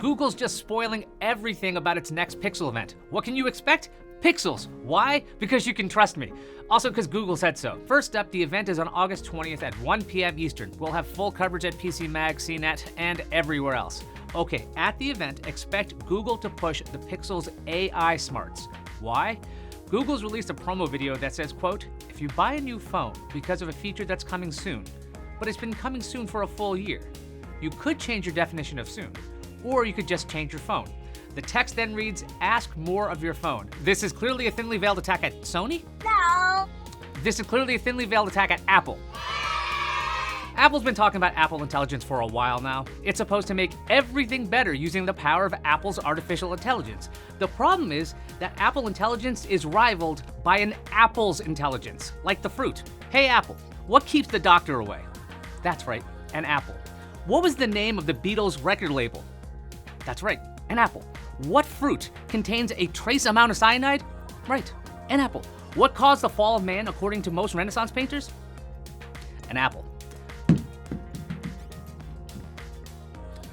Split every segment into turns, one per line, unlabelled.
Google's just spoiling everything about its next Pixel event. What can you expect? Pixels. Why? Because you can trust me. Also because Google said so. First up, the event is on August 20th at 1 p.m. Eastern. We'll have full coverage at PC Mag, CNET, and everywhere else. Okay, at the event, expect Google to push the Pixel's AI smarts. Why? Google's released a promo video that says, quote, if you buy a new phone because of a feature that's coming soon, but it's been coming soon for a full year, you could change your definition of soon, or you could just change your phone. The text then reads, ask more of your phone. This is clearly a thinly veiled attack at Sony?
No.
This is clearly a thinly veiled attack at Apple. Apple's been talking about Apple Intelligence for a while now. It's supposed to make everything better using the power of Apple's artificial intelligence. The problem is that Apple Intelligence is rivaled by an Apple's intelligence, like the fruit. Hey Apple, what keeps the doctor away? That's right, an apple. What was the name of the Beatles record label? That's right, an apple. What fruit contains a trace amount of cyanide? Right, an apple. What caused the fall of man according to most Renaissance painters? An apple.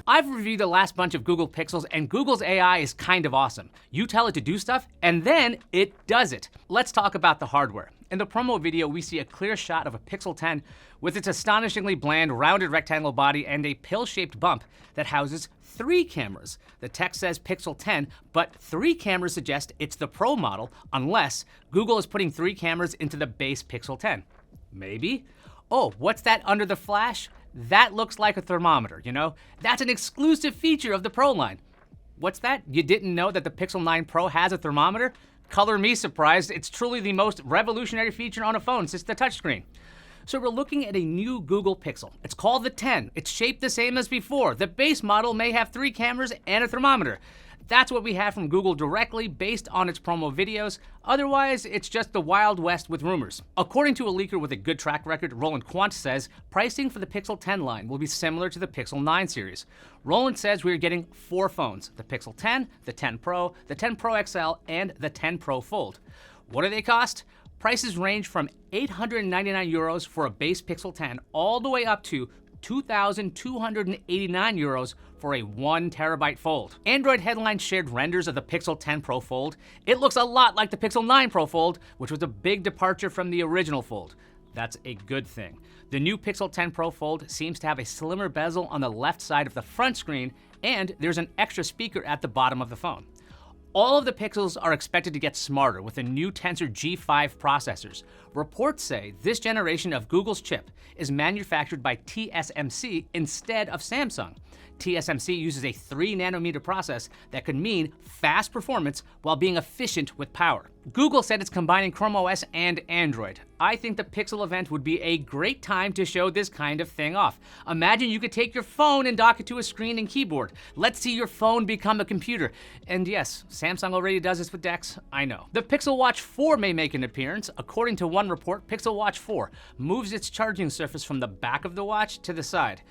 I've reviewed the last bunch of Google Pixels, and Google's AI is kind of awesome. You tell it to do stuff, and then it does it. Let's talk about the hardware. In the promo video, we see a clear shot of a Pixel 10 with its astonishingly bland, rounded rectangle body and a pill-shaped bump that houses 3 cameras. The text says Pixel 10, but 3 cameras suggest it's the Pro model, unless Google is putting 3 cameras into the base Pixel 10. Maybe? Oh, what's that under the flash? That looks like a thermometer, you know? That's an exclusive feature of the Pro line. What's that? You didn't know that the Pixel 9 Pro has a thermometer? Color me surprised. It's truly the most revolutionary feature on a phone since the touchscreen. So we're looking at a new Google Pixel. It's called the 10. It's shaped the same as before. The base model may have 3 cameras and a thermometer. That's what we have from Google directly based on its promo videos. Otherwise, it's just the Wild West with rumors. According to a leaker with a good track record, Roland Quant says pricing for the Pixel 10 line will be similar to the Pixel 9 series. Roland says we're getting 4 phones, the Pixel 10, the 10 Pro, the 10 Pro XL, and the 10 Pro Fold. What do they cost? Prices range from 899 euros for a base Pixel 10 all the way up to 2,289 euros for a 1 terabyte fold. Android Headlines shared renders of the Pixel 10 Pro Fold. It looks a lot like the Pixel 9 Pro Fold, which was a big departure from the original Fold. That's a good thing. The new Pixel 10 Pro Fold seems to have a slimmer bezel on the left side of the front screen, and there's an extra speaker at the bottom of the phone. All of the Pixels are expected to get smarter with the new Tensor G5 processors. Reports say this generation of Google's chip is manufactured by TSMC instead of Samsung. TSMC uses a 3-nanometer process that could mean fast performance while being efficient with power. Google said it's combining ChromeOS and Android. I think the Pixel event would be a great time to show this kind of thing off. Imagine you could take your phone and dock it to a screen and keyboard. Let's see your phone become a computer. And yes, Samsung already does this with DeX, I know. The Pixel Watch 4 may make an appearance. According to one report, Pixel Watch 4 moves its charging surface from the back of the watch to the side.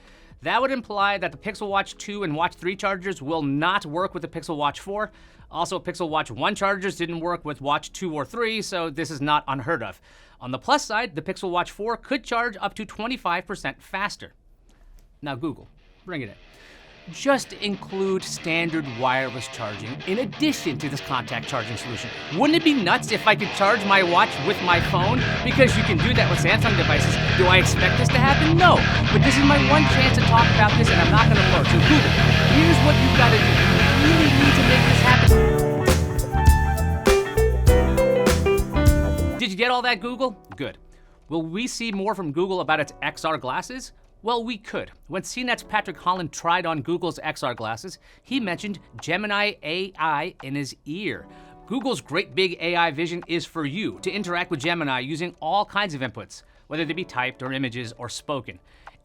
That would imply that the Pixel Watch 2 and Watch 3 chargers will not work with the Pixel Watch 4. Also, Pixel Watch 1 chargers didn't work with Watch 2 or 3, so this is not unheard of. On the plus side, the Pixel Watch 4 could charge up to 25% faster. Now Google, bring it in. Just include standard wireless charging in addition to this contact charging solution. Wouldn't it be nuts if I could charge my watch with my phone? Because you can do that with Samsung devices. Do I expect this to happen? No. But this is my one chance to talk about this, and I'm not going to blow. So Google, here's what you've got to do. You really need to make this happen. Did you get all that, Google? Good. Will we see more from Google about its XR glasses? Well, we could. When CNET's Patrick Holland tried on Google's XR glasses, he mentioned Gemini AI in his ear. Google's great big AI vision is for you to interact with Gemini using all kinds of inputs, whether they be typed or images or spoken.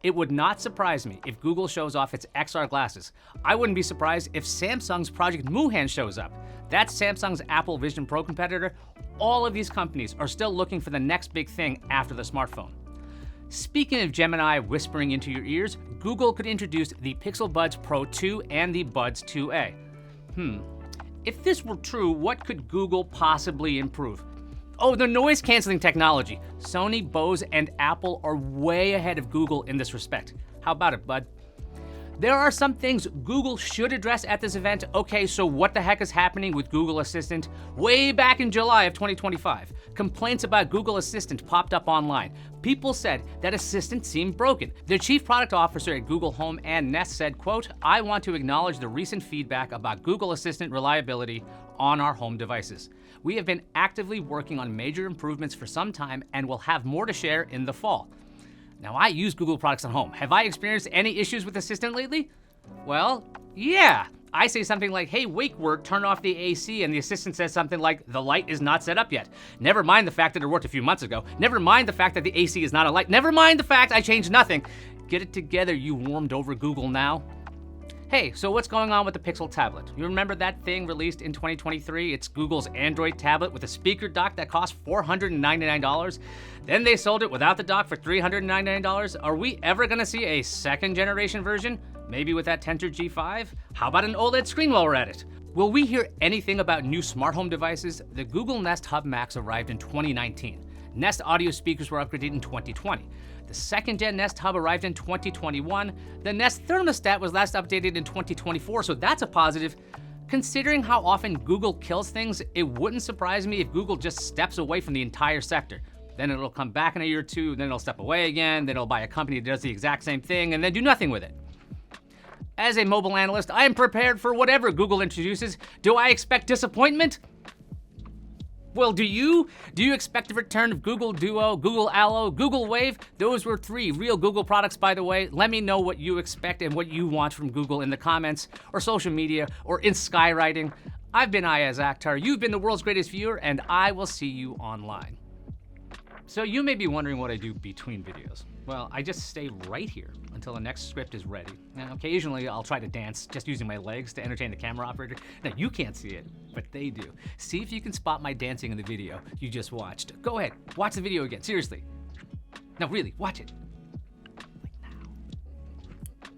It would not surprise me if Google shows off its XR glasses. I wouldn't be surprised if Samsung's Project Muhan shows up. That's Samsung's Apple Vision Pro competitor. All of these companies are still looking for the next big thing after the smartphone. Speaking of Gemini whispering into your ears, Google could introduce the Pixel Buds Pro 2 and the Buds 2a. If this were true, what could Google possibly improve? Oh, the noise canceling technology. Sony, Bose, and Apple are way ahead of Google in this respect. How about it, bud? There are some things Google should address at this event. Okay, so what the heck is happening with Google Assistant? Way back in July of 2025, complaints about Google Assistant popped up online. People said that Assistant seemed broken. The chief product officer at Google Home, Ann Ness, said, quote, "I want to acknowledge the recent feedback about Google Assistant reliability on our home devices. We have been actively working on major improvements for some time and will have more to share in the fall." Now, I use Google products at home. Have I experienced any issues with Assistant lately? Well, yeah. I say something like, "Hey, wake word, turn off the AC," and the Assistant says something like, "The light is not set up yet." Never mind the fact that it worked a few months ago. Never mind the fact that the AC is not a light. Never mind the fact I changed nothing. Get it together, you warmed over Google now. Hey, so what's going on with the Pixel tablet? You remember that thing released in 2023? It's Google's Android tablet with a speaker dock that cost $499. Then they sold it without the dock for $399. Are we ever gonna see a second generation version? Maybe with that Tensor G5? How about an OLED screen while we're at it? Will we hear anything about new smart home devices? The Google Nest Hub Max arrived in 2019. Nest audio speakers were upgraded in 2020. The second-gen Nest Hub arrived in 2021. The Nest thermostat was last updated in 2024, so that's a positive. Considering how often Google kills things, it wouldn't surprise me if Google just steps away from the entire sector. Then it'll come back in a year or two, then it'll step away again, then it'll buy a company that does the exact same thing, and then do nothing with it. As a mobile analyst, I am prepared for whatever Google introduces. Do I expect disappointment? Well, do you? Do you expect a return of Google Duo, Google Allo, Google Wave? Those were 3 real Google products, by the way. Let me know what you expect and what you want from Google in the comments, or social media, or in skywriting. I've been Ayaz Akhtar, you've been the world's greatest viewer, and I will see you online. So you may be wondering what I do between videos. Well, I just stay right here until the next script is ready. Now, occasionally I'll try to dance just using my legs to entertain the camera operator. Now, you can't see it, but they do. See if you can spot my dancing in the video you just watched. Go ahead, watch the video again, seriously. No, really, watch it.